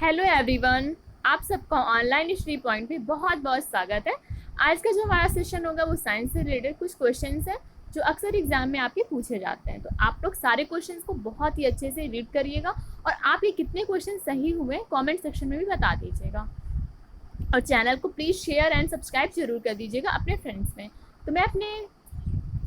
Hello everyone, आप सबका online history point पे बहुत बहुत स्वागत है। आज का जो हमारा सेशन होगा वो साइंस से रिलेटेड कुछ क्वेश्चंस हैं जो अक्सर एग्जाम में आपके पूछे जाते हैं। तो आप लोग सारे क्वेश्चंस को बहुत ही अच्छे से रीड करिएगा और आप ये कितने क्वेश्चन सही हुए कमेंट सेक्शन में भी बता दीजिएगा। और चैनल को प्लीज़ शेयर एंड सब्सक्राइब जरूर कर दीजिएगा अपने फ्रेंड्स में। तो मैं अपने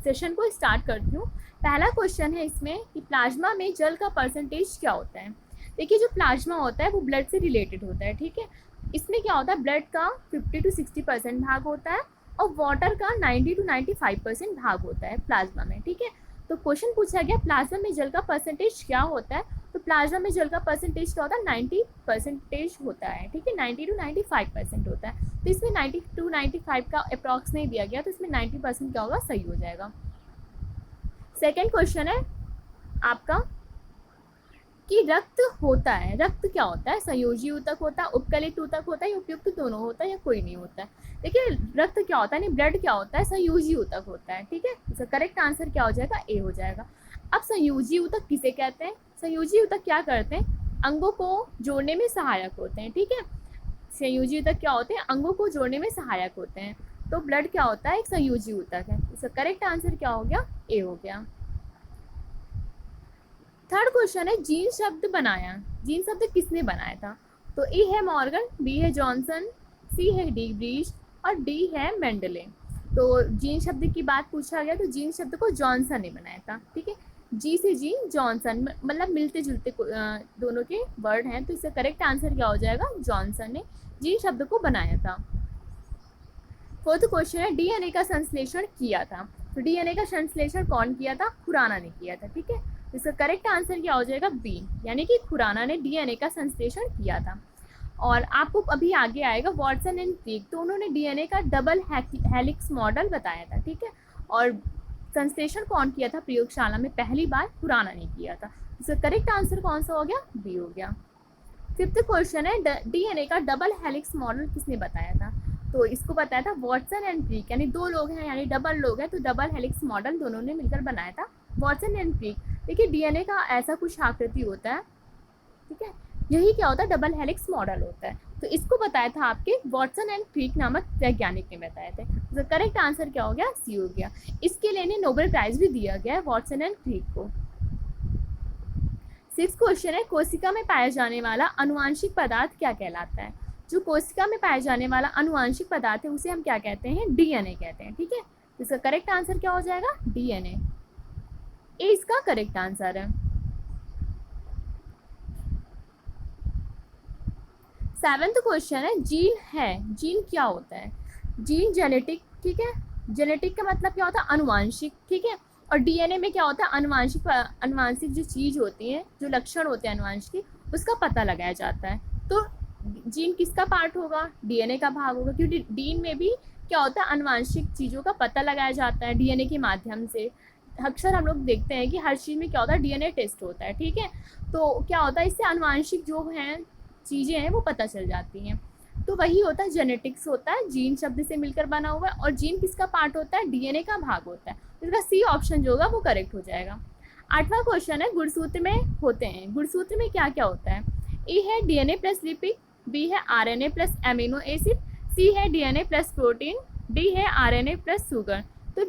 सेशन को स्टार्ट करती हूँ। पहला क्वेश्चन है इसमें कि प्लाज्मा में जल का परसेंटेज क्या होता है। देखिए, जो प्लाज्मा होता है वो ब्लड से रिलेटेड होता है, ठीक है। इसमें क्या होता है, ब्लड का 50 to 60% भाग होता है और वाटर का 90 to 95% भाग होता है प्लाज्मा में, ठीक है। तो क्वेश्चन पूछा गया प्लाज्मा में जल का परसेंटेज क्या होता है। तो प्लाज्मा में जल का परसेंटेज क्या होता है, 90% होता है, ठीक है। 90 to 95% होता है। तो इसमें 90 to 95 का अप्रॉक्स नहीं दिया गया, तो इसमें 90% क्या होगा, सही हो जाएगा। सेकेंड क्वेश्चन है आपका कि रक्त होता है, रक्त क्या होता है, संयोजी ऊतक होता है, उपकलित ऊतक होता है या उपयुक्त दोनों होता है या कोई नहीं होता है। देखिए, रक्त क्या होता है, नहीं ब्लड क्या होता है, संयोजी ऊतक होता है, ठीक है। इसका करेक्ट आंसर क्या हो जाएगा, ए हो जाएगा। अब संयोजी ऊतक किसे कहते हैं, संयोजी ऊतक क्या करते हैं, अंगों को जोड़ने में सहायक होते हैं, ठीक है। संयोजी ऊतक क्या होते हैं, अंगों को जोड़ने में सहायक होते हैं। तो ब्लड क्या होता है, एक संयोजी ऊतक है। इसका करेक्ट आंसर क्या हो गया, ए हो गया। थर्ड क्वेश्चन है जीन शब्द बनाया, जीन शब्द किसने बनाया था। तो ए है मॉर्गन, बी है जॉनसन, सी है डी ब्रीज और डी है मेंडले। तो जीन शब्द की बात पूछा गया तो जीन शब्द को जॉनसन ने बनाया था, ठीक है। जी से जीन, जॉनसन, मतलब मिलते जुलते दोनों के वर्ड हैं। तो इसका करेक्ट आंसर क्या हो जाएगा, जॉनसन ने जीन शब्द को बनाया था। फोर्थ क्वेश्चन है डीएनए का संश्लेषण किया था। तो डीएनए का संश्लेषण कौन किया था, खुराना ने किया था, ठीक है। इसका करेक्ट आंसर क्या हो जाएगा, बी, यानी कि खुराना ने डीएनए का संश्लेषण किया था। और आपको अभी आगे आएगा वाटसन एंड क्रिक, तो उन्होंने डीएनए का डबल हेलिक्स मॉडल बताया था, ठीक है। और संश्लेषण कौन किया था प्रयोगशाला में, पहली बार खुराना ने किया था। इसका करेक्ट आंसर कौन सा हो गया, बी हो गया। फिफ्थ क्वेश्चन है डीएनए का डबल हेलिक्स मॉडल किसने बताया था। तो इसको बताया था वाटसन एंड क्रिक, यानी दो लोग हैं, यानी डबल लोग हैं, तो डबल हेलिक्स मॉडल दोनों ने मिलकर बनाया था, वाटसन एंड क्रिक। देखिए, डीएनए का ऐसा कुछ आकृति होता है, ठीक है, यही क्या होता है, डबल हेलिक्स मॉडल होता है। तो इसको बताया था आपके वाटसन एंड क्रिक नामक वैज्ञानिक ने बताए थे। तो करेक्ट आंसर क्या हो गया, सी हो गया। इसके लिए इन्हें नोबेल प्राइज भी दिया गया है वाटसन एंड क्रिक को। सिक्स क्वेश्चन है कोशिका में पाया जाने वाला अनुवांशिक पदार्थ क्या कहलाता है। जो कोशिका में पाया जाने वाला अनुवांशिक पदार्थ है उसे हम क्या कहते हैं, डीएनए कहते हैं, ठीक है। तो इसका करेक्ट आंसर क्या हो जाएगा, डीएनए, ए इसका करेक्ट आंसर है। सेवेंथ क्वेश्चन है जीन है, जीन क्या होता है। जीन जेनेटिक, ठीक है, जेनेटिक का मतलब क्या होता है, अनुवांशिक, ठीक है। और डीएनए में क्या होता है, अनुवांशिक जो चीज़ होती है, जो लक्षण होते हैं अनुवांशिक, उसका पता लगाया जाता है। तो जीन किसका पार्ट होगा, डीएनए का भाग होगा, क्योंकि डीएनए में भी क्या होता है, अनुवांशिक चीज़ों का पता लगाया जाता है डीएनए के माध्यम से। अक्सर हम लोग देखते हैं कि हर चीज़ में क्या होता है, डीएनए टेस्ट होता है, ठीक है। तो क्या होता है, इससे अनुवांशिक जो हैं चीज़ें हैं वो पता चल जाती हैं। तो वही होता है, जेनेटिक्स होता है, जीन शब्द से मिलकर बना हुआ है। और जीन किसका पार्ट होता है, डीएनए का भाग होता है। तो इसका सी ऑप्शन जो होगा वो करेक्ट हो जाएगा। आठवां क्वेश्चन है गुणसूत्र में होते हैं, गुणसूत्र में क्या क्या होता है। ए है डीएनए प्लस लिपिड, बी है आरएनए प्लस एमिनो एसिड, सी है डीएनए प्लस प्रोटीन, डी है आरएनए प्लस शुगर। तो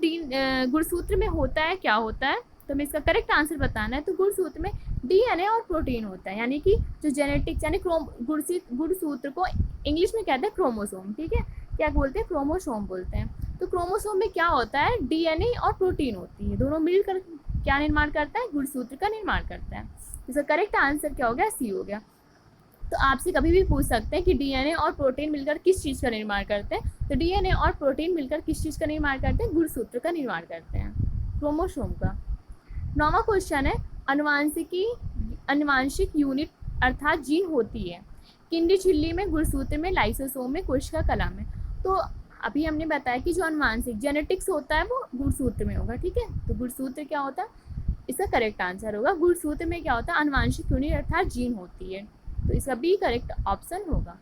गुणसूत्र में होता है, क्या होता है, तो हमें इसका करेक्ट आंसर बताना है। तो गुणसूत्र में डीएनए और प्रोटीन होता है, यानी कि जो जेनेटिक्स यानी गुणसूत्र को इंग्लिश में कहते हैं क्रोमोसोम, ठीक है। क्या बोलते हैं, क्रोमोसोम बोलते हैं। तो क्रोमोसोम में क्या होता है, डीएनए और प्रोटीन होती है, दोनों मिलकर क्या निर्माण करता है, गुणसूत्र का निर्माण करता है। इसका करेक्ट आंसर क्या हो गया, सी हो गया। तो आपसे कभी भी पूछ सकते हैं कि डीएनए और प्रोटीन मिलकर किस चीज़ का निर्माण करते हैं। तो डीएनए और प्रोटीन मिलकर किस चीज़ का निर्माण करते हैं, गुणसूत्र का निर्माण करते हैं, क्रोमोसोम का। नौवां क्वेश्चन है अनुवांशिक यूनिट अर्थात जीन होती है किंडी झिल्ली में, गुणसूत्र में, लाइसोसोम में, कोशिका कला में। तो अभी हमने बताया कि जो अनुवांशिक जेनेटिक्स होता है वो गुणसूत्र में होगा, ठीक है। तो गुणसूत्र क्या होता है, इसका करेक्ट आंसर होगा। गुणसूत्र में क्या होता है, अनुवांशिक यूनिट अर्थात जीन होती है। तो इसका बी करेक्ट ऑप्शन होगा।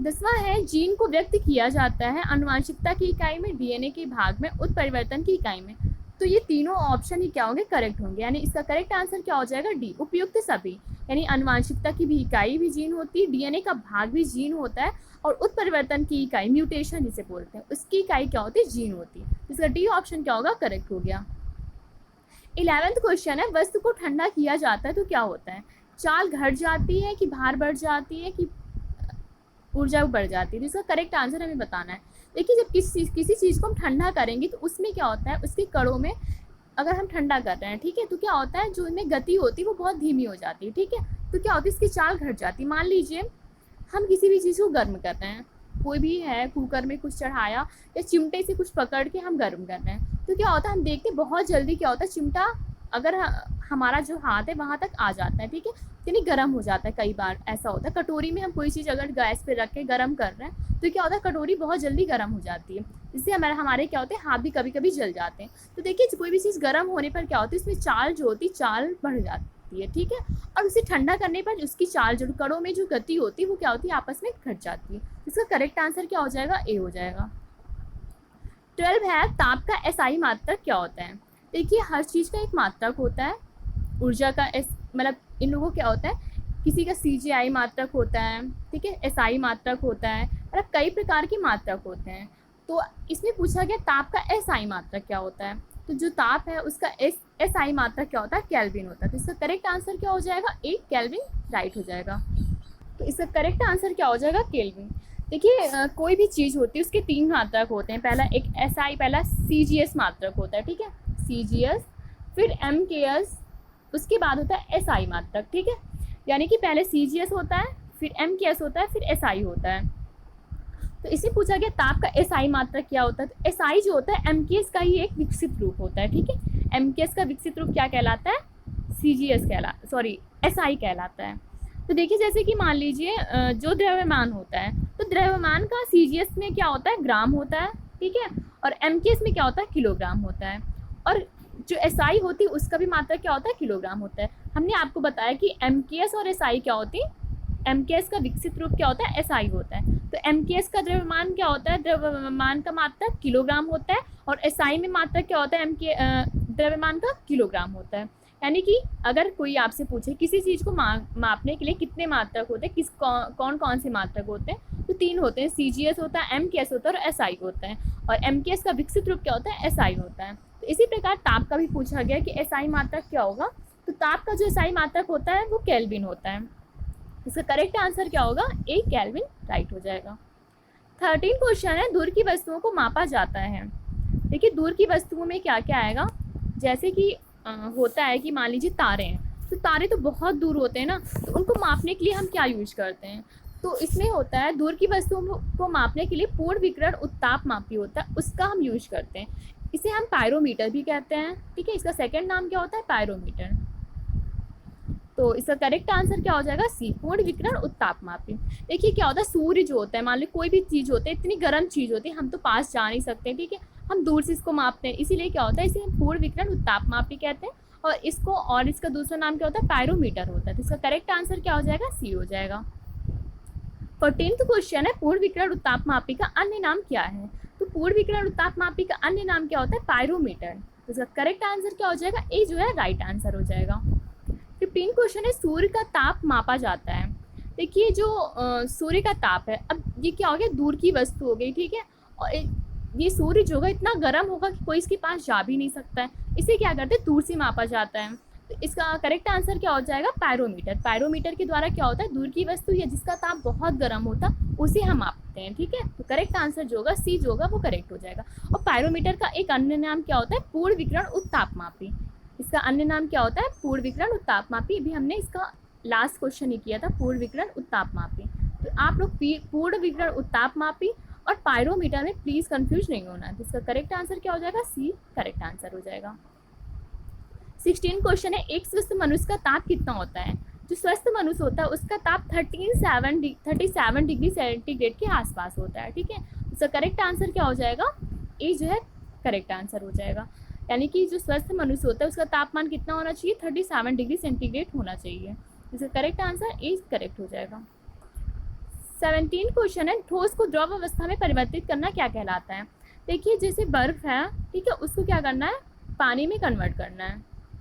10वां है जीन को व्यक्त किया जाता है अनुवांशिकता की इकाई में, डीएनए के भाग में, उत्परिवर्तन की इकाई में। तो ये तीनों ऑप्शन ही क्या होंगे, करेक्ट होंगे। यानी इसका करेक्ट आंसर क्या हो जाएगा, डी, उपयुक्त सभी। यानी आनुवांशिकता की भी इकाई भी जीन होती है, डीएनए का भाग भी जीन होता है, और उत्परिवर्तन की इकाई, म्यूटेशन जिसे बोलते हैं, उसकी इकाई क्या होती है, जीन होती है। इसका डी ऑप्शन क्या होगा, करेक्ट हो गया। 11th क्वेश्चन है, वस्तु को ठंडा किया जाता है तो क्या होता है, चाल घट जाती है कि भार बढ़ जाती है कि ऊर्जा बढ़ जाती है। तो इसका करेक्ट आंसर हमें बताना है। देखिए, जब किसी चीज़ को हम ठंडा करेंगे तो उसमें क्या होता है, उसके कणों में अगर हम ठंडा कर रहे हैं, ठीक है, तो क्या होता है, जो इनमें गति होती है वो बहुत धीमी हो जाती है, ठीक है। तो क्या होती है, इसकी चाल घट जाती है। मान लीजिए हम किसी भी चीज़ को गर्म कर रहे हैं, कोई भी है, कुकर में कुछ चढ़ाया या चिमटे से कुछ पकड़ के हम गर्म कर रहे हैं, तो क्या होता है, हम देखते हैं बहुत जल्दी क्या होता है, चिमटा अगर हमारा जो हाथ है वहाँ तक आ जाता है, ठीक है, यानी गर्म हो जाता है। कई बार ऐसा होता है, कटोरी में हम कोई चीज़ अगर गैस पे रख के गर्म कर रहे हैं तो क्या होता है, कटोरी बहुत जल्दी गर्म हो जाती है, इससे हमारे क्या होते हैं, हाथ भी कभी कभी जल जाते हैं। तो देखिए, कोई भी चीज़ गर्म होने पर क्या होती है, इसमें चाल जो होती है, चाल बढ़ जाती है, ठीक है, और उसे ठंडा करने पर उसकी चाल, जो कणों में जो गति होती है वो क्या होती है, आपस में घट जाती है। इसका करेक्ट आंसर क्या हो जाएगा, ए हो जाएगा। 12 है, ताप का एसआई मात्रक क्या होता है। देखिए, हर चीज़ का एक मात्रक होता है। ऊर्जा का मतलब इन लोगों क्या होता है, किसी का CGI मात्रक होता है, ठीक है, SI मात्रक होता है, मतलब कई प्रकार के मात्रक होते हैं। तो इसमें पूछा गया ताप का SI मात्रक क्या होता है, तो जो ताप है उसका SI मात्रक क्या होता है, केल्विन होता है। तो इसका करेक्ट आंसर क्या हो जाएगा, ए, केल्विन राइट हो जाएगा। तो इसका करेक्ट आंसर क्या हो जाएगा, केल्विन। देखिए, कोई भी चीज़ होती है उसके 3 मात्रक होते हैं। पहला एक SI, पहला CGS मात्रक होता है, ठीक है, CGS, फिर MKS, उसके बाद होता है SI मात्रक, ठीक है। यानी कि पहले CGS होता है, फिर MKS होता है, फिर SI होता है। तो इसमें पूछा गया ताप का SI मात्रक क्या होता है, तो SI जो होता है MKS का ही एक विकसित रूप होता है, ठीक है। MKS का विकसित रूप क्या कहलाता है, SI कहलाता है। तो देखिए, जैसे कि मान लीजिए जो द्रव्यमान होता है, तो द्रव्यमान का CGS में क्या होता है, ग्राम होता है, ठीक है, और MKS में क्या होता है, किलोग्राम होता है, और जो SI होती है उसका भी मात्रक क्या होता है, किलोग्राम होता है। हमने आपको बताया कि MKS और SI क्या होती है, MKS का विकसित रूप क्या होता है, SI होता है। तो MKS का द्रव्यमान क्या होता है, द्रव्यमान का मात्रक किलोग्राम होता है, और SI में मात्रक क्या होता है, द्रव्यमान का किलोग्राम होता है। यानी कि अगर कोई आपसे पूछे किसी चीज़ को मापने के लिए कितने मात्रक होते हैं, कौन कौन से मात्रक होते हैं, तो 3 होते हैं, CGS होता है, MKS होता है और SI होता है। और MKS का विकसित रूप क्या होता है, SI होता है। तो इसी प्रकार ताप का भी पूछा गया कि SI मात्रक क्या होगा, तो ताप का जो SI मात्रक होता है वो केल्विन होता है। इसका करेक्ट आंसर क्या होगा, ए, केल्विन राइट हो जाएगा। 13 क्वेश्चन है, दूर की वस्तुओं को मापा जाता है। देखिए, दूर की वस्तुओं में क्या क्या आएगा, जैसे कि होता है कि मान लीजिए तारे हैं, तो तारे तो बहुत दूर होते हैं ना, तो उनको मापने के लिए हम क्या यूज करते हैं, तो इसमें होता है दूर की वस्तुओं को मापने के लिए पूर्ण विकिरण उत्ताप मापी होता है, उसका हम यूज करते हैं। इसे हम पायरोमीटर भी कहते हैं, ठीक है, इसका सेकंड नाम क्या होता है, पायरोमीटर। तो इसका करेक्ट आंसर क्या हो जाएगा, सी, पूर्ण विकिरण उत्ताप मापी। देखिए, क्या होता है, सूर्य जो होता है, मान लो कोई भी चीज़ होती है, इतनी गर्म चीज़ होती है, हम तो पास जा नहीं सकते, ठीक है, हम दूर से इसको मापते हैं, इसीलिए क्या होता है, इसे हम पूर्ण विकिरण उत्ताप मापी कहते हैं। और इसका दूसरा नाम क्या होता है, पायरोमीटर होता है। तो इसका करेक्ट आंसर क्या हो जाएगा, सी हो जाएगा। 14th क्वेश्चन है, पूर्ण विकिरण उत्ताप मापी का अन्य नाम क्या है। तो पूर्ण विकिरण उत्ताप मापी का अन्य नाम क्या होता है, पायरोमीटर। तो इसका करेक्ट आंसर क्या हो जाएगा, ए जो है राइट आंसर हो जाएगा। 15 क्वेश्चन है, सूर्य का ताप मापा जाता है। देखिए, जो सूर्य का ताप है, अब ये क्या हो गया, दूर की वस्तु हो गई, ठीक है, और ये सूर्य जो होगा इतना गर्म होगा कि कोई इसके पास जा भी नहीं सकता है, इसे क्या करते हैं, दूर से मापा जाता है। तो इसका करेक्ट आंसर क्या हो जाएगा, पायरोमीटर। पायरोमीटर के द्वारा क्या होता है, दूर की वस्तु या जिसका ताप बहुत गर्म होता उसे हम मापते हैं, ठीक है। तो करेक्ट आंसर जो होगा, सी जो होगा वो करेक्ट हो जाएगा। और पायरोमीटर का एक अन्य नाम क्या होता है, पूर्ण विकिरण उत्ताप मापी। इसका अन्य नाम क्या होता है, पूर्ण विकिरण उत्ताप मापी। भी हमने इसका लास्ट क्वेश्चन ही किया था, पूर्ण विकिरण उत्ताप मापी। तो आप लोग पूर्ण विकिरण उत्ताप मापी और पायरोमीटर में प्लीज़ कंफ्यूज नहीं होना। तो इसका करेक्ट आंसर क्या हो जाएगा, सी करेक्ट आंसर हो जाएगा। 16 क्वेश्चन है, एक स्वस्थ मनुष्य का ताप कितना होता है। जो स्वस्थ मनुष्य होता है उसका ताप 37 डिग्री सेंटीग्रेड के आसपास होता है, ठीक है। इसका करेक्ट आंसर क्या हो जाएगा, ए जो है करेक्ट आंसर हो जाएगा। यानी कि जो स्वस्थ मनुष्य होता है उसका तापमान कितना होना चाहिए, 37 डिग्री सेंटीग्रेड होना चाहिए। इसका करेक्ट आंसर ए करेक्ट हो जाएगा। 17 क्वेश्चन है, ठोस को द्रव अवस्था में परिवर्तित करना क्या कहलाता है। देखिए, जैसे बर्फ है, ठीक है, उसको क्या करना है, पानी में कन्वर्ट करना है,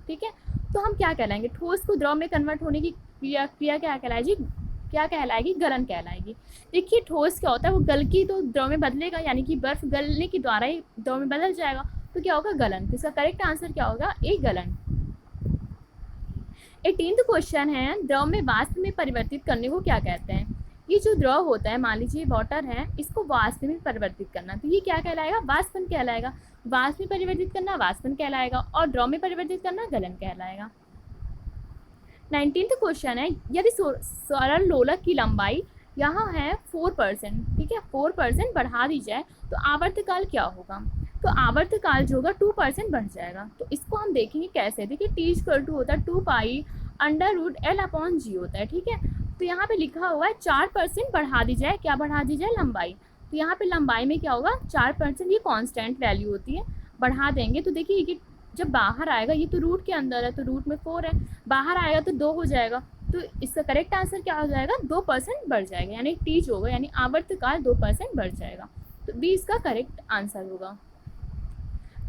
ठीक है। तो हम क्या कहलाएंगे, ठोस को द्रव में कन्वर्ट होने की क्रिया क्या कहलाएगी, क्या कहलाएगी, गलन कहलाएगी। देखिए ठोस क्या होता है, वो गल की तो द्रव में बदलेगा, यानी कि बर्फ गलने के द्वारा ही द्रव में बदल जाएगा, तो क्या होगा, गलन। तो इसका करेक्ट आंसर क्या होगा, ए गलन। 18th क्वेश्चन है, द्रव में वाष्प में परिवर्तित करने को क्या कहते हैं। ये जो द्रव होता है, मान लीजिए वाटर है, इसको वाष्प में परिवर्तित करना, तो ये क्या कहलाएगा, वाष्पन कहलाएगा। वाष्प में परिवर्तित करना वाष्पन कहलाएगा, और द्रव में परिवर्तित करना गलन कहलाएगा। 19th क्वेश्चन है, यदि सरल लोलक की लंबाई यहाँ है 4%, ठीक है, 4% बढ़ा दी जाए तो आवर्तकाल क्या होगा। तो आवर्तकाल जो होगा 2% बढ़ जाएगा। तो इसको हम देखेंगे कैसे, देखिए टी इक्वल टू होता है 2π√L/g होता है, ठीक है। तो यहाँ पे लिखा हुआ है 4% बढ़ा दी जाए, क्या बढ़ा दी जाए, लंबाई। तो यहाँ पे लंबाई में क्या होगा, 4%, ये कांस्टेंट वैल्यू होती है, बढ़ा देंगे तो देखिए कि जब बाहर आएगा, ये तो रूट के अंदर है तो रूट में 4 है, बाहर आएगा तो 2 हो जाएगा। तो इसका करेक्ट आंसर क्या हो जाएगा, 2% बढ़ जाएगा, यानी टी जो होगा यानी आवर्तकाल 2% बढ़ जाएगा। तो बी इसका करेक्ट आंसर होगा।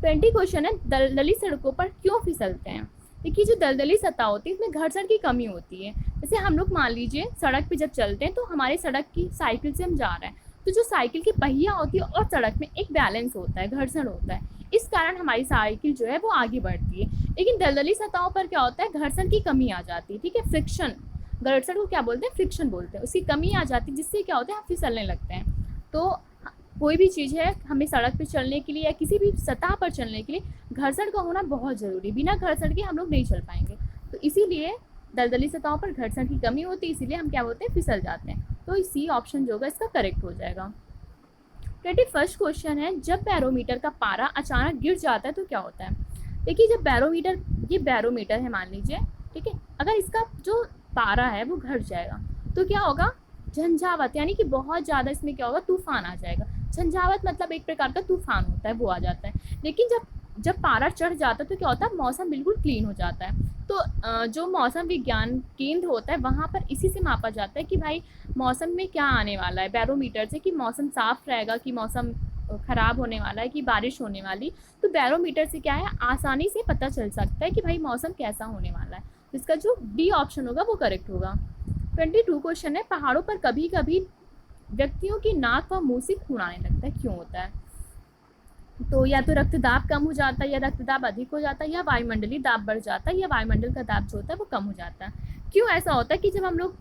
20 क्वेश्चन है, दलदली सड़कों पर क्यों फिसलते हैं। देखिए जो दलदली सतह होती है इसमें घर्षण की कमी होती है। जैसे हम लोग मान लीजिए सड़क पे जब चलते हैं तो हमारे सड़क की साइकिल से हम जा रहे हैं, तो जो साइकिल की पहिया होती है और सड़क में एक बैलेंस होता है, घर्षण होता है, इस कारण हमारी साइकिल जो है वो आगे बढ़ती है। लेकिन दलदली सतहों पर क्या होता है, घर्षण की कमी आ जाती है, ठीक है, फ्रिक्शन, घर्षण को क्या बोलते हैं, फ्रिक्शन बोलते हैं, उसकी कमी आ जाती है, जिससे क्या होता है हम फिसलने लगते हैं। तो कोई भी चीज़ है, हमें सड़क पर चलने के लिए या किसी भी सतह पर चलने के लिए घर्षण का होना बहुत ज़रूरी, बिना घर्षण के हम लोग नहीं चल पाएंगे। तो इसीलिए दलदली सतहों पर घर्षण की कमी होती है, इसीलिए हम क्या बोलते हैं, फिसल जाते हैं। तो सी ऑप्शन जो होगा इसका करेक्ट हो जाएगा। 21st क्वेश्चन है, जब बैरोमीटर का पारा अचानक गिर जाता है तो क्या होता है। देखिए जब बैरोमीटर, ये बैरोमीटर है मान लीजिए, ठीक है, अगर इसका जो पारा है वो घट जाएगा तो क्या होगा, झंझावात, यानी कि बहुत ज़्यादा इसमें क्या होगा, तूफान आ जाएगा। झंझावात मतलब एक प्रकार का तूफान होता है, वो आ जाता है। लेकिन जब पारा चढ़ जाता है तो क्या होता है, मौसम बिल्कुल क्लीन हो जाता है। तो जो मौसम विज्ञान केंद्र होता है वहाँ पर इसी से मापा जाता है कि भाई मौसम में क्या आने वाला है, बैरोमीटर से, कि मौसम साफ रहेगा, कि मौसम ख़राब होने वाला है, कि बारिश होने वाली। तो बैरोमीटर से क्या है, आसानी से पता चल सकता है कि भाई मौसम कैसा होने वाला है। तो इसका जो डी ऑप्शन होगा वो करेक्ट होगा। 22 क्वेश्चन है, पहाड़ों पर कभी कभी व्यक्तियों की नाक व मुंह से खून आने लगता है, क्यों होता है। तो या तो रक्तदाब कम हो जाता है, या रक्तदाब अधिक हो जाता है, या वायुमंडलीय दाब बढ़ जाता है, या वायुमंडल का दाब जो होता है वो कम हो जाता है। क्यों ऐसा होता है कि जब हम लोग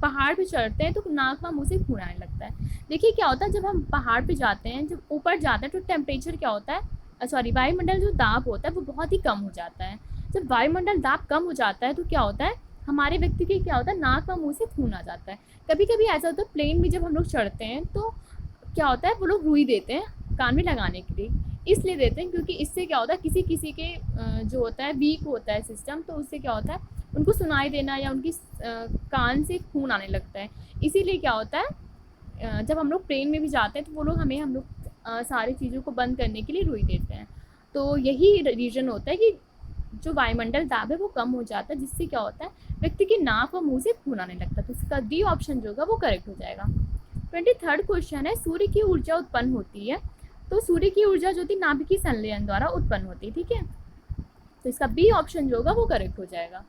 पहाड़ पे चढ़ते हैं तो नाक व मुंह से खून आने लगता है। देखिए क्या होता है, जब हम पहाड़ पे जाते हैं, जब ऊपर जाते हैं तो टेम्परेचर क्या होता है, सॉरी, वायुमंडल जो दाब होता है वो बहुत ही कम हो जाता है। जब वायुमंडल दाब कम हो जाता है तो क्या होता है, हमारे व्यक्ति के क्या होता है, नाक व मुँह से खून आ जाता है। कभी कभी ऐसा होता है प्लेन में जब हम लोग चढ़ते हैं तो क्या होता है, वो लोग रुई देते हैं कान में लगाने के लिए, इसलिए देते हैं क्योंकि इससे क्या होता है, किसी किसी के जो होता है वीक होता है सिस्टम, तो उससे क्या होता है उनको सुनाई देना या उनकी कान से खून आने लगता है। इसीलिए क्या होता है, जब हम लोग ट्रेन में भी जाते हैं तो वो लोग हम लोग सारी चीज़ों को बंद करने के लिए रुई देते हैं। तो यही रीज़न होता है कि जो वायुमंडल दाब है वो कम हो जाता है, जिससे क्या होता है, व्यक्ति की नाक व मुँह से खून आने लगता है। तो इसका डी ऑप्शन जो होगा वो करेक्ट हो जाएगा। 23rd क्वेश्चन है, सूर्य की ऊर्जा उत्पन्न होती है, तो सूर्य की ऊर्जा जो थी नाभिकीय संलयन द्वारा उत्पन्न होती है, ठीक है। तो इसका बी ऑप्शन जो होगा वो करेक्ट हो जाएगा।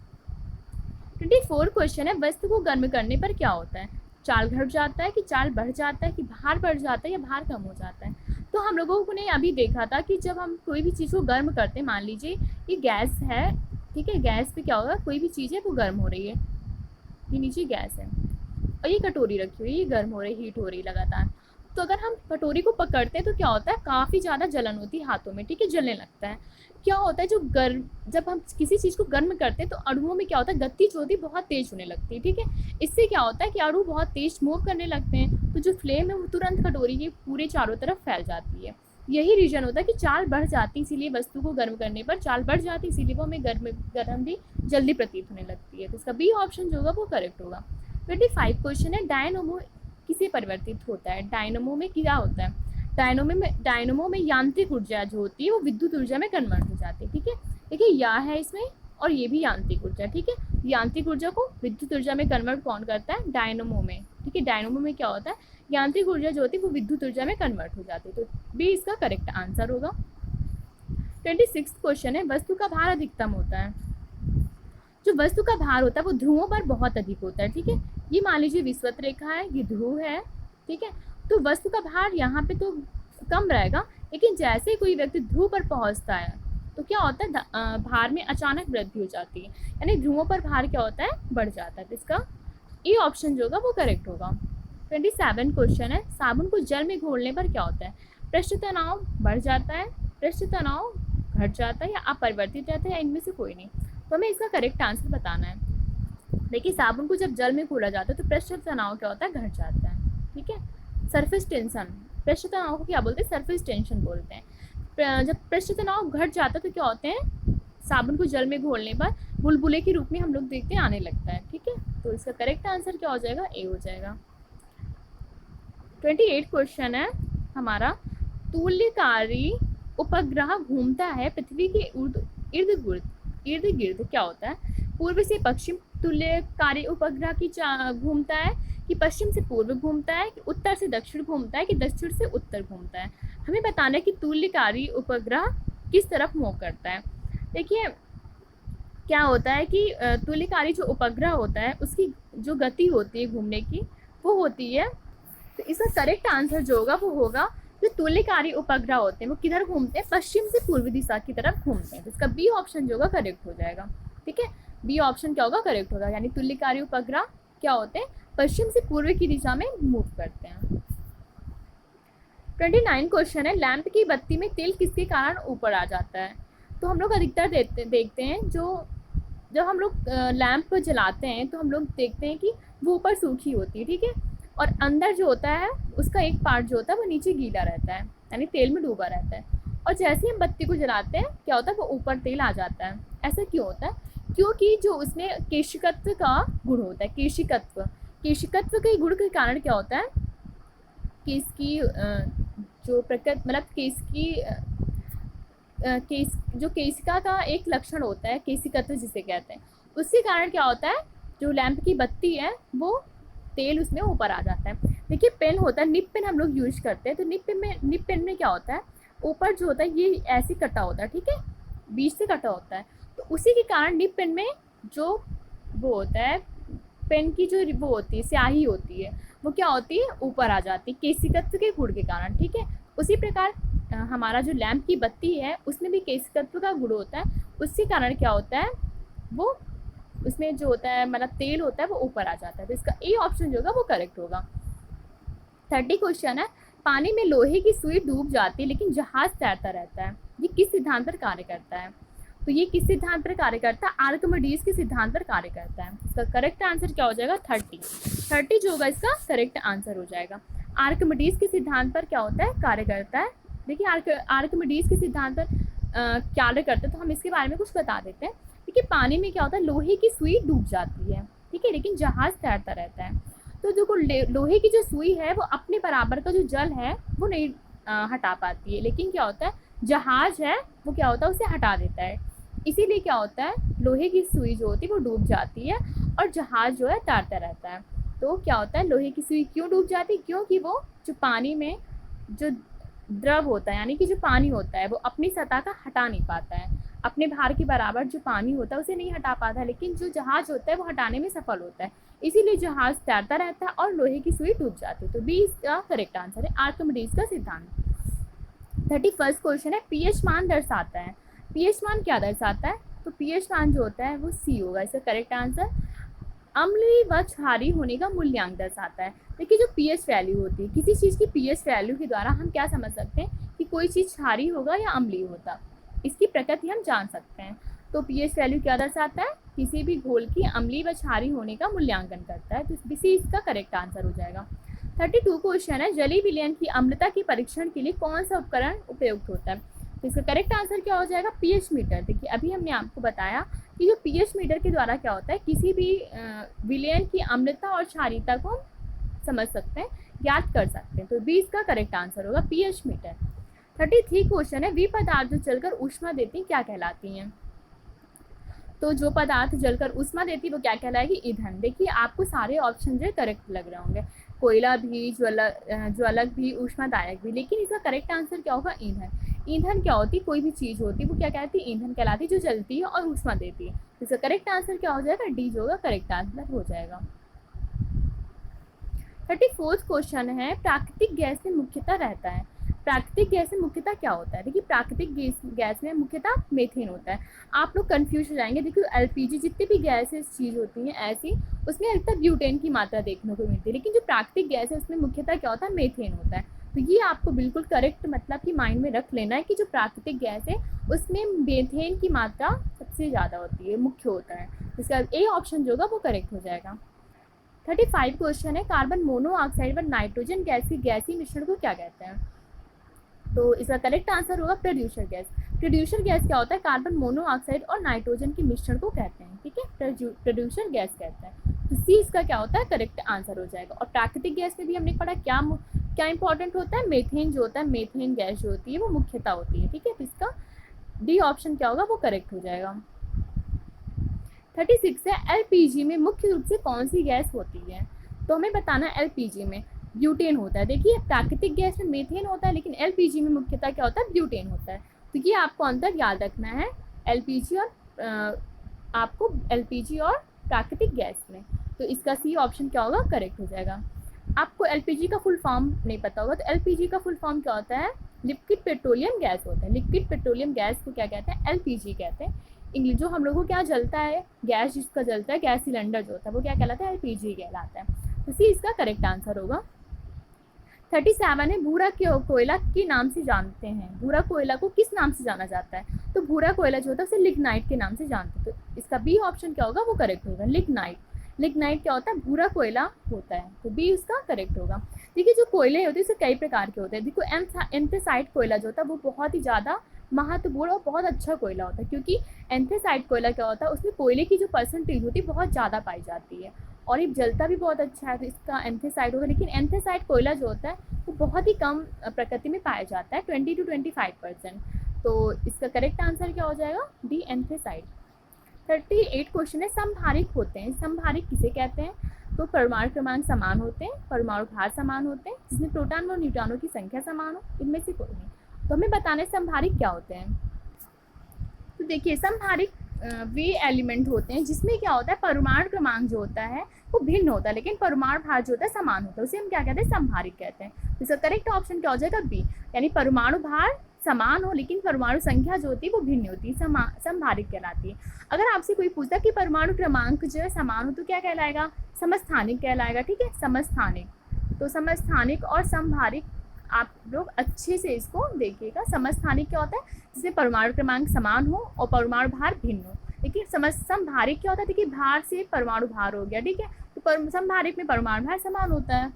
24 क्वेश्चन है, वस्तु को गर्म करने पर क्या होता है, चाल घट जाता है, कि चाल बढ़ जाता है, कि भार बढ़ जाता है, या भार कम हो जाता है। तो हम लोगों ने अभी देखा था कि जब हम कोई भी चीज़ को गर्म करते हैं, मान लीजिए ये गैस है, ठीक है, गैस पे क्या होगा, कोई भी चीज़ है वो गर्म हो रही है, ये नीचे गैस है और ये कटोरी रखी हुई है, ये गर्म हो रही, हीट हो रही लगातार। तो अगर हम कटोरी को पकड़ते हैं तो क्या होता है, काफ़ी ज़्यादा जलन होती है हाथों में, ठीक है, जलने लगता है। क्या होता है, जब हम किसी चीज़ को गर्म करते हैं तो अणुओं में क्या होता है, गति जो होती है बहुत तेज़ होने लगती है, ठीक है। इससे क्या होता है कि अणु बहुत तेज़ मूव करने लगते हैं, तो जो फ्लेम है वो तुरंत कटोरी के पूरे चारों तरफ फैल जाती है। यही रीज़न होता है कि चाल बढ़ जाती, इसीलिए वस्तु को गर्म करने पर चाल बढ़ जाती, इसीलिए वो हमें गर्म भी जल्दी प्रतीत होने लगती है। तो इसका बी ऑप्शन जो होगा वो करेक्ट होगा। 25 क्वेश्चन है, डायनोमो किसे परिवर्तित होता है, डायनोमो में क्या होता है। डायनोमो में यांत्रिक ऊर्जा जो होती है वो विद्युत ऊर्जा में कन्वर्ट हो जाती है, ठीक है। देखिए या है इसमें, और ये भी यांत्रिक ऊर्जा, ठीक है। यांत्रिक ऊर्जा को विद्युत ऊर्जा में कन्वर्ट कौन करता है, डायनोमो में, ठीक है। डायनोमो में क्या होता है, यांत्रिक ऊर्जा जो होती है वो विद्युत ऊर्जा में कन्वर्ट हो जाती है। तो बी इसका करेक्ट आंसर होगा। 26 क्वेश्चन है, वस्तु का भार अधिकतम होता है। जो वस्तु का भार होता है वो ध्रुवों पर बहुत अधिक होता है, ठीक है। ये मान लीजिए विषुवत रेखा है, ये ध्रुव है, ठीक है। तो वस्तु का भार यहाँ पे तो कम रहेगा, लेकिन जैसे ही कोई व्यक्ति ध्रुव पर पहुँचता है तो क्या होता है, भार में अचानक वृद्धि हो जाती है, यानी ध्रुवों पर भार क्या होता है, बढ़ जाता है। तो इसका ए ऑप्शन जो होगा वो करेक्ट होगा। 27 क्वेश्चन है, साबुन को जल में घोलने पर क्या होता है? पृष्ठ तनाव बढ़ जाता है, पृष्ठ तनाव घट जाता है, या अपरिवर्तित रहता है, या इनमें से कोई नहीं। तो हमें इसका करेक्ट आंसर बताना है। देखिए साबुन को जब जल में घोला जाता है तो पृष्ठ तनाव क्या होता है, घट जाता है, ठीक है। सरफेस टेंशन, पृष्ठ तनाव को क्या बोलते हैं, सरफेस टेंशन बोलते हैं। जब पृष्ठ तनाव घट जाता है तो क्या होते हैं, साबुन को जल में घोलने पर बुलबुले के रूप में हम लोग देखते हैं आने लगता है, ठीक है। तो इसका करेक्ट आंसर क्या हो जाएगा, ए हो जाएगा। 28 क्वेश्चन है हमारा, तुल्यकारी उपग्रह घूमता है पृथ्वी के इर्द गिर्द क्या होता है? पूर्व से पश्चिम तुल्यकारी उपग्रह की घूमता है, कि पश्चिम से पूर्व घूमता है, कि उत्तर से दक्षिण घूमता है, कि दक्षिण से उत्तर घूमता है? हमें बताना है कि तुल्यकारी उपग्रह किस तरफ मूव करता है। देखिए क्या होता है कि तुल्यकारी जो उपग्रह होता है उसकी जो गति होती है घूमने की वो होती है, तो इसका करेक्ट आंसर जो होगा वो होगा, जो तुल्यकारी उपग्रह होते हैं वो किधर घूमते हैं, पश्चिम से पूर्व दिशा की तरफ घूमते हैं। तो इसका बी ऑप्शन जो होगा करेक्ट हो जाएगा, ठीक है। बी ऑप्शन क्या होगा, करेक्ट होगा, यानी तुल्यकारी उपग्रह क्या होते हैं, पश्चिम से पूर्व की दिशा में मूव करते हैं। 29 क्वेश्चन है, लैंप की बत्ती में तेल किसके कारण ऊपर आ जाता है? तो हम लोग अधिकतर देखते हैं जो जब हम लोग लैंप जलाते हैं तो हम लोग देखते हैं कि वो ऊपर सूखी होती है, ठीक है, और अंदर जो होता है उसका एक पार्ट जो होता है वो नीचे गीला रहता है, यानी तेल में डूबा रहता है। और जैसे ही हम बत्ती को जलाते हैं क्या होता है, वो ऊपर तेल आ जाता है। ऐसा क्यों होता है? क्योंकि जो उसमें केशिकत्व का गुण होता है, केशिकत्व के गुण के कारण क्या होता है कि इसकी जो प्रकृति मतलब जो केशिका का एक लक्षण होता है, केशिकत्व जिसे कहते हैं, उसके कारण क्या होता है, जो लैंप की बत्ती है वो तेल उसमें ऊपर आ जाता है। देखिए पेन होता है, निप पेन हम लोग यूज करते हैं, तो निप पेन में क्या होता है, ऊपर जो होता है ये ऐसे कटा होता है, ठीक है, बीच से कटा होता है। तो उसी के कारण निप पेन में जो वो होता है, पेन की जो वो होती है, स्याही होती है, वो क्या होती है, ऊपर आ जाती है, केशिकत्व के गुण के कारण, ठीक है। उसी प्रकार हमारा जो लैंप की बत्ती है उसमें भी केशिकत्व का गुण होता है, उसके कारण क्या होता है, वो उसमें जो होता है मतलब तेल होता है वो ऊपर आ जाता है। तो इसका ए ऑप्शन जो होगा वो करेक्ट होगा। 30 क्वेश्चन है, पानी में लोहे की सुई डूब जाती है लेकिन जहाज तैरता रहता है, ये किस सिद्धांत पर कार्य करता है? तो ये किस सिद्धांत पर कार्य करता है? आर्किमिडीज के सिद्धांत पर कार्य करता है। इसका करेक्ट आंसर क्या हो जाएगा, 30 जो होगा इसका करेक्ट आंसर हो जाएगा। आर्किमिडीज के सिद्धांत पर क्या होता है, कार्य करता है। देखिए आर्किमिडीज के सिद्धांत पर कार्य करता है, तो हम इसके बारे में कुछ बता देते हैं। देखिए पानी में क्या होता है, लोहे की सुई डूब जाती है, ठीक है, लेकिन जहाज तैरता रहता है। तो जो लोहे की जो सुई है वो अपने बराबर का जो जल है वो नहीं हटा पाती है, लेकिन क्या होता है, जहाज है वो क्या होता है, उसे हटा देता है। इसीलिए क्या होता है, लोहे की सुई जो होती है वो डूब जाती है और जहाज जो है तैरता रहता है। तो क्या होता है, लोहे की सुई क्यों डूब जाती है? क्योंकि वो जो पानी में जो द्रव होता है, यानी कि जो पानी होता है वो अपनी सतह का हटा नहीं पाता है, अपने भार के बराबर जो पानी होता है उसे नहीं हटा पाता है, लेकिन जो जहाज होता है वो हटाने में सफल होता है, इसीलिए जहाज तैरता रहता है और लोहे की सुई डूब जाती है। तो बी इसका करेक्ट आंसर है, आर्किमिडीज का सिद्धांत। 31 क्वेश्चन है, पीएच मान दर्शाता है, पीएच मान क्या दर्शाता है? तो पीएच मान जो होता है वो सी होगा, इसका करेक्ट आंसर। अम्लीय व क्षारीय होने का मूल्यांक दर्शाता है। देखिए जो पीएच वैल्यू होती है, किसी चीज़ की पीएच वैल्यू के द्वारा हम क्या समझ सकते हैं कि कोई चीज़ क्षारीय होगा या अम्लीय होता, इसकी प्रकृति हम जान सकते हैं। तो पीएच वैल्यू क्या दर्शाता है, किसी भी घोल की अम्लीय व क्षारीय होने का मूल्यांकन करता है, तो इसी इसका करेक्ट आंसर हो जाएगा। 32 क्वेश्चन है, जलीय विलयन की अम्लता के परीक्षण के लिए कौन सा उपकरण उपयुक्त होता है? तो इसका करेक्ट आंसर क्या हो जाएगा, पीएच मीटर। देखिए अभी हमने आपको बताया कि जो पीएच मीटर के द्वारा क्या होता है, किसी भी विलयन की अम्लता और क्षारीयता को समझ सकते हैं, ज्ञात कर सकते हैं। तो बी इसका करेक्ट आंसर होगा, पीएच मीटर। 33 क्वेश्चन है, वे पदार्थ जो चलकर ऊष्मा देती हैं क्या कहलाती हैं? तो जो पदार्थ जलकर ऊष्मा देती है वो क्या कहलाएगी, ईंधन। देखिए आपको सारे ऑप्शन जो है करेक्ट लग रहे होंगे, कोयला भी, ज्वलक भी, ऊष्मादायक भी, लेकिन इसका करेक्ट आंसर क्या होगा, ईंधन। ईंधन क्या होती है, कोई भी चीज़ होती है वो क्या कहती है, ईंधन कहलाती है, जो जलती है और ऊष्मा देती है। इसका करेक्ट आंसर क्या हो जाएगा, डी जो होगा करेक्ट आंसर हो जाएगा। 34th क्वेश्चन है, प्राकृतिक गैस में मुख्यतः रहता है। प्राकृतिक गैस में मुख्यतः क्या होता है, देखिए प्राकृतिक गैस में मुख्यतः मीथेन होता है। आप लोग कंफ्यूज हो जाएंगे, देखिए एलपीजी जितनी भी गैसेस चीज़ होती हैं ऐसी, उसमें अधिकतर ब्यूटेन की मात्रा देखने को मिलती है, लेकिन जो प्राकृतिक गैस है उसमें मुख्यतः क्या होता है, मीथेन होता है। तो ये आपको बिल्कुल करेक्ट मतलब कि माइंड में रख लेना है कि जो प्राकृतिक गैस है उसमें मीथेन की मात्रा सबसे ज़्यादा होती है, मुख्य होता है। इसका ए ऑप्शन जो होगा वो करेक्ट हो जाएगा। 35 क्वेश्चन है, कार्बन मोनोऑक्साइड व नाइट्रोजन गैस के गैसीय मिश्रण को क्या कहते हैं। तो इसका करेक्ट आंसर होगा प्रोड्यूसर गैस। प्रोड्यूसर गैस क्या होता है, कार्बन मोनोऑक्साइड और नाइट्रोजन के मिश्रण को कहते हैं, ठीक है, प्रोड्यूसर गैस कहते हैं। तो सी इसका क्या होता है, करेक्ट आंसर हो जाएगा। और प्राकृतिक गैस में भी हमने पढ़ा क्या इंपॉर्टेंट होता है, मेथेन जो होता है, मेथेन गैस जो होती है वो मुख्यतः होती है, ठीक है। तो इसका डी ऑप्शन क्या होगा, वो करेक्ट हो जाएगा। 36 है, एलपीजी में मुख्य रूप से कौन सी गैस होती है। तो हमें बताना है एलपीजी में ब्यूटेन होता है। देखिए प्राकृतिक गैस में मीथेन होता है, लेकिन एलपीजी में मुख्यतः क्या होता है, ब्यूटेन होता है। तो ये आपको अंतर याद रखना है, एलपीजी और आपको एलपीजी और प्राकृतिक गैस में। तो इसका सी ऑप्शन क्या होगा, करेक्ट हो जाएगा। आपको एलपीजी का फुल फॉर्म नहीं पता होगा, तो एलपीजी का फुल फॉर्म क्या होता है, लिक्विड पेट्रोलियम गैस होता है। लिक्विड पेट्रोलियम गैस को क्या कहते हैं, एलपीजी कहते हैं। इंग्लिश जो हम लोगों को क्या जलता है, गैस जिसका जलता है, गैस सिलेंडर जो होता है वो क्या कहलाता है, एलपीजी कहलाता है। तो सी इसका करेक्ट आंसर होगा। 37 है, भूरा कोयला के नाम से जानते हैं। भूरा कोयला को किस नाम से जाना जाता है, तो भूरा कोयला जो होता है उसे लिग्नाइट के नाम से जानते हैं। तो इसका बी ऑप्शन क्या होगा, वो करेक्ट होगा, लिग्नाइट। लिग्नाइट क्या होता है, भूरा कोयला होता है, तो बी इसका करेक्ट होगा। देखिए जो कोयले होते हैं उससे कई प्रकार के होते हैं। देखो एंथ्रासाइट कोयला जो होता है वो बहुत ही ज़्यादा महत्वपूर्ण और बहुत अच्छा कोयला होता है, क्योंकि एंथ्रासाइट कोयला क्या होता है, उसमें कोयले की जो परसेंटेज होती है बहुत ज़्यादा पाई जाती है और ये जलता भी बहुत अच्छा है, तो इसका एंथ्रासाइट होगा। लेकिन एंथ्रासाइट कोयला जो होता है वो बहुत ही कम प्रकृति में पाया जाता है, 20 to 25%। तो इसका करेक्ट आंसर क्या हो जाएगा, डी एंथ्रासाइट। 38 क्वेश्चन है, समभारिक होते हैं। समभारिक किसे कहते हैं, तो परमाणु क्रमांक समान होते हैं, परमाणु भार समान होते हैं, जिसमें प्रोटॉन और न्यूट्रॉनों की संख्या समान हो, इनमें से कोई नहीं। तो हमें बताना है समभारिक क्या होते हैं। तो देखिए समभारिक वे एलिमेंट होते हैं जिसमें क्या होता है, परमाणु क्रमांक जो होता है वो भिन्न होता है, लेकिन परमाणु भार जो होता है समान होता है, उसे हम क्या कहते हैं, समभारिक कहते हैं। तो इसका करेक्ट ऑप्शन क्या हो जाएगा, बी, यानी परमाणु भार समान हो लेकिन परमाणु संख्या जो होती है वो भिन्न होती है, समभारिक कहलाती है। अगर आपसे कोई पूछता कि परमाणु क्रमांक जो है समान हो तो क्या कहलाएगा, समस्थानिक कहलाएगा, ठीक है, समस्थानिक। तो समस्थानिक और समभारिक आप लोग अच्छे से इसको देखिएगा। समस्थानिक क्या होता है, जिसमें परमाणु क्रमांक समान हो और परमाणु भार भिन्न हो। लेकिन समभारिक क्या होता है, देखिए भार से परमाणु भार हो गया, ठीक है, तो समभारिक में परमाणु भार समान होता है।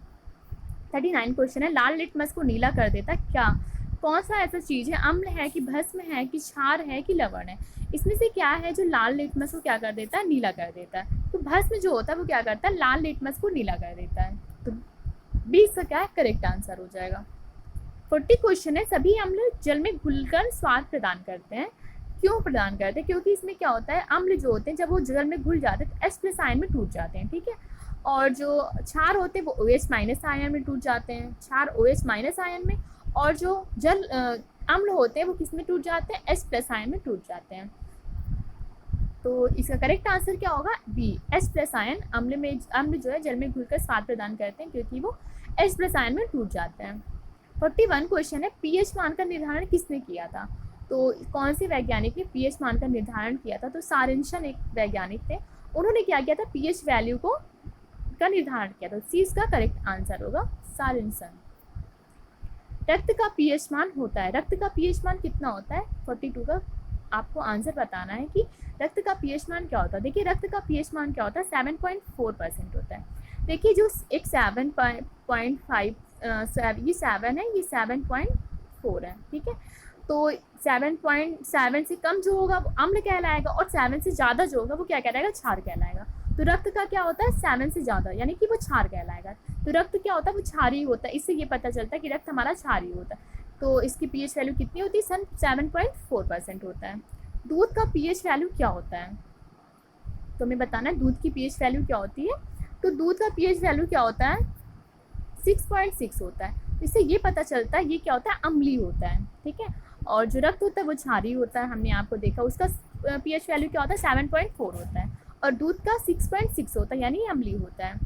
39 क्वेश्चन है, लाल लिटमस को नीला कर देता क्या, कौन सा ऐसा चीज़ है, अम्ल है कि भस्म है कि क्षार है कि लवण है। इसमें से क्या है जो लाल लिटमस को क्या कर देता है, नीला कर देता है। तो भस्म जो होता है वो क्या करता है, लाल लिटमस को नीला कर देता है। तो 20 का क्या है, करेक्ट आंसर हो जाएगा। 40 क्वेश्चन है, सभी अम्ल जल में घुलकर स्वाद प्रदान करते हैं। क्यों प्रदान करते हैं, क्योंकि इसमें क्या होता है, अम्ल जो होते हैं जब वो जल में घुल जाते हैं तो H+ आयन में टूट जाते हैं, ठीक है। और जो क्षार होते हैं वो OH- आयन में टूट जाते हैं, क्षार OH- आयन में। और जो जल अम्ल होते हैं वो किस में टूट जाते हैं, H+ आयन में टूट जाते हैं। तो इसका करेक्ट आंसर क्या होगा, बी, H+ आयन। अम्ल जो है जल में घुलकर स्वाद प्रदान करते हैं क्योंकि वो H+ आयन में टूट जाते हैं। 41 क्वेश्चन है, pH मान का निर्धारण किसने किया था। तो कौन से वैज्ञानिक ने pH मान का निर्धारण किया था, तो सारिन्सन एक वैज्ञानिक थे, उन्होंने क्या किया था, pH वैल्यू का निर्धारण किया था। सी इसका करेक्ट आंसर होगा, सारिन्सन। रक्त का pH मान होता है, रक्त का pH मान कितना होता है, 42 का आपको आंसर बताना है कि रक्त का pH मान क्या होता है। देखिए रक्त का pH मान क्या होता है, 7.4% होता है। देखिए जो एक 7.5 ये 7 है, ये 7.4 है, ठीक है। तो 7.7 से कम जो होगा वो अम्ल कहलाएगा और 7 से ज़्यादा जो होगा वो क्या कहलाएगा, क्षार कहलाएगा। तो रक्त का क्या होता है, 7 से ज़्यादा, यानी कि वो क्षार कहलाएगा। तो रक्त क्या होता है, वो क्षारीय होता है, इससे ये पता चलता है कि रक्त हमारा क्षारीय होता है। तो इसकी pH वैल्यू कितनी होती है, 7.4% होता है। दूध का pH वैल्यू क्या होता है, तो हमें बताना है दूध की pH वैल्यू क्या होती है। तो दूध का pH वैल्यू क्या होता है, 6.6 होता है। इससे ये पता चलता है ये क्या होता है, अम्लीय होता है, ठीक है। और जो रक्त होता है वो क्षारीय होता है, हमने आपको देखा, उसका pH वैल्यू क्या होता है 7.4 होता है, और दूध का 6.6 होता है, यानी अम्लीय होता है।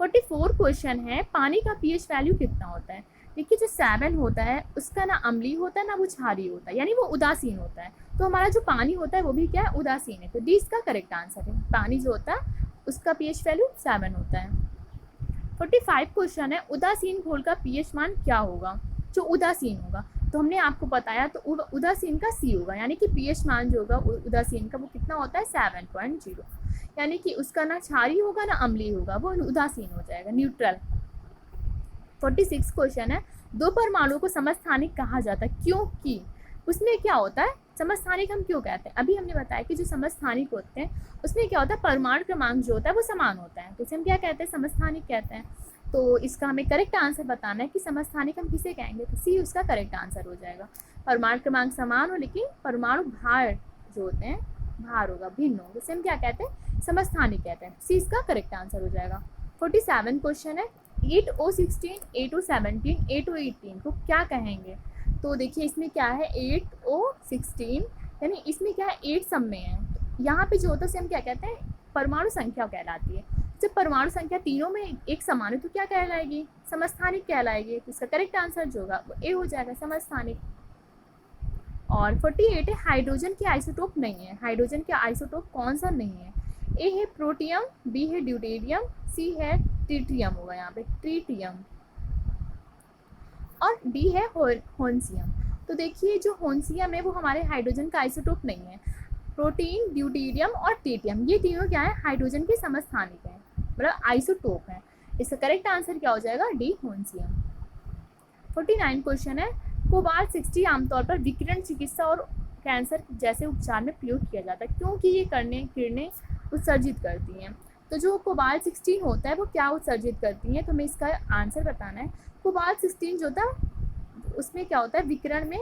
44 क्वेश्चन है, पानी का pH वैल्यू कितना होता है। देखिए जो 7 होता है उसका ना अम्लीय होता है ना वो क्षारीय होता है, यानी वो उदासीन होता है। तो हमारा जो पानी होता है वो भी क्या है, उदासीन है। तो डी इसका करेक्ट आंसर है, पानी जो होता है उसका pH वैल्यू 7 होता है। 45 क्वेश्चन है, उदासीन घोल का pH मान क्या होगा, जो उदासीन होगा। तो हमने आपको बताया, तो उदासीन का C होगा, यानी कि pH मान जो होगा उदासीन का वो कितना होता है 7.0, यानी कि उसका ना क्षारीय होगा ना अम्लीय होगा, वो उदासीन हो जाएगा, न्यूट्रल। 46 क्वेश्चन है, दो परमाणुओं को समस्थानिक कहा जाता है क्योंकि उसमें क्या होता है, समस्थानिक हम क्यों कहते हैं। अभी हमने बताया कि जो समस्थानिक होते हैं उसमें क्या होता है, परमाणु क्रमांक जो होता है वो समान होता है, तो इसे हम क्या कहते हैं, समस्थानिक कहते हैं। तो इसका हमें करेक्ट आंसर बताना है कि समस्थानिक हम किसे कहेंगे, तो सी उसका करेक्ट आंसर हो जाएगा। परमाणु क्रमांक समान हो लेकिन परमाणु भार जो होते हैं भार होगा, भिन्न हो, जिसे हम क्या कहते हैं, समस्थानिक कहते हैं। सी इसका करेक्ट आंसर हो जाएगा। 47 क्वेश्चन है, 8O16, 8O17, 8O18 को क्या कहेंगे। तो देखिए इसमें क्या है 8O16, यानी इसमें क्या है 8 सब में है, तो यहाँ पे जो होता है उसे हम क्या कहते हैं, परमाणु संख्या कहलाती है। जब परमाणु संख्या तीनों में एक समान है तो क्या कहलाएगी, समस्थानिक कहलाएगी। तो इसका करेक्ट आंसर जो होगा वो ए हो जाएगा, समस्थानिक। और 48 है, हाइड्रोजन के आइसोटोप नहीं है। हाइड्रोजन के आइसोटोप कौन सा नहीं है, ए है प्रोटियम, बी है ड्यूटेरियम, सी है ट्रिटियम, होगा यहाँ पे ट्रिटियम, और डी है होन्सियम। तो देखिए जो होन्सियम है वो हमारे हाइड्रोजन का आइसोटोप नहीं है। प्रोटीन, ड्यूटेरियम और ट्रिटियम ये तीनों क्या है, हाइड्रोजन के समस्थानिक हैं, मतलब आइसोटोप है। इसका करेक्ट आंसर क्या हो जाएगा, डी होन्सियम। 49 क्वेश्चन है, कोबाल्ट 60 आमतौर पर विकिरण चिकित्सा और कैंसर जैसे उपचार में प्रयोग किया जाता है क्योंकि ये किरणें उत्सर्जित करती हैं। तो जो कोबाल्ट 16 होता है वो क्या उत्सर्जित करती हैं, तो हमें इसका आंसर बताना है। कोबाल्ट 16 जो होता है उसमें क्या होता है, विकिरण में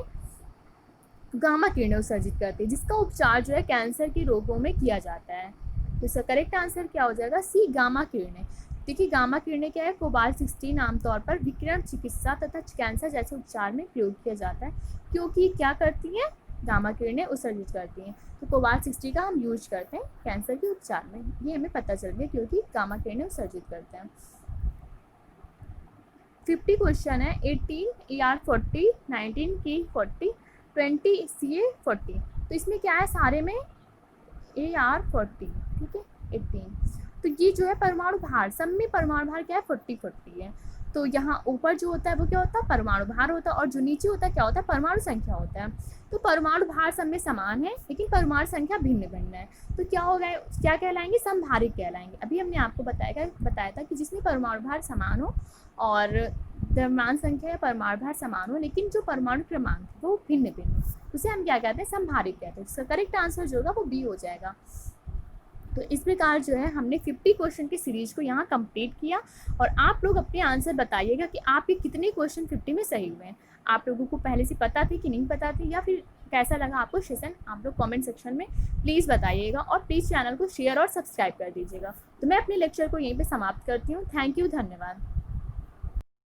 गामा किरणें उत्सर्जित करती है, जिसका उपचार जो है कैंसर के रोगों में किया जाता है। तो इसका करेक्ट आंसर क्या हो जाएगा, सी गामा किरणें। देखिए गामा किरणें क्या है, कोबाल्ट 16 आमतौर पर विकिरण चिकित्सा तथा कैंसर जैसे उपचार में प्रयोग किया जाता है क्योंकि क्या करती हैं, गामा किरणें उत्सर्जित करती हैं। तो कोबाल्ट 60 का हम यूज करते हैं कैंसर के उपचार में, ये हमें पता चल गया क्योंकि गामा किरणें उत्सर्जित करते हैं। 50 क्वेश्चन है, 18 AR40, 19 K40, 20 CA40। तो इसमें क्या है, सारे में AR40, ठीक है 18। तो ये जो है परमाणु भार, सब में परमाणु भार क्या है 40 है। तो यहाँ ऊपर जो होता है वो क्या होता है, परमाणु भार होता है, और जो नीचे होता है क्या होता है, परमाणु संख्या होता है। तो परमाणु भार सब में समान है लेकिन परमाणु संख्या भिन्न भिन्न है, तो क्या हो गए, क्या कहलाएंगे, समभारिक कहलाएंगे। अभी हमने आपको बताया था कि जिसमें परमाणु भार समान हो और द्रव्यमान संख्या या परमाणु भार समान हो लेकिन जो परमाणु क्रमांक वो भिन्न भिन्न, उसे हम क्या कहते हैं, समभारिक कहते हैं। इसका करेक्ट आंसर जो होगा वो बी हो जाएगा। तो इस प्रकार जो है हमने 50 क्वेश्चन की सीरीज को यहाँ कंप्लीट किया, और आप लोग अपने आंसर बताइएगा कि आपके कितने क्वेश्चन 50 में सही हुए हैं। आप लोगों को पहले से पता थे कि नहीं पता थे, या फिर कैसा लगा आपको सेशन, आप लोग कमेंट सेक्शन में प्लीज़ बताइएगा, और प्लीज़ चैनल को शेयर और सब्सक्राइब कर दीजिएगा। तो मैं अपने लेक्चर को यहीं पे समाप्त करती हूँ। थैंक यू, धन्यवाद।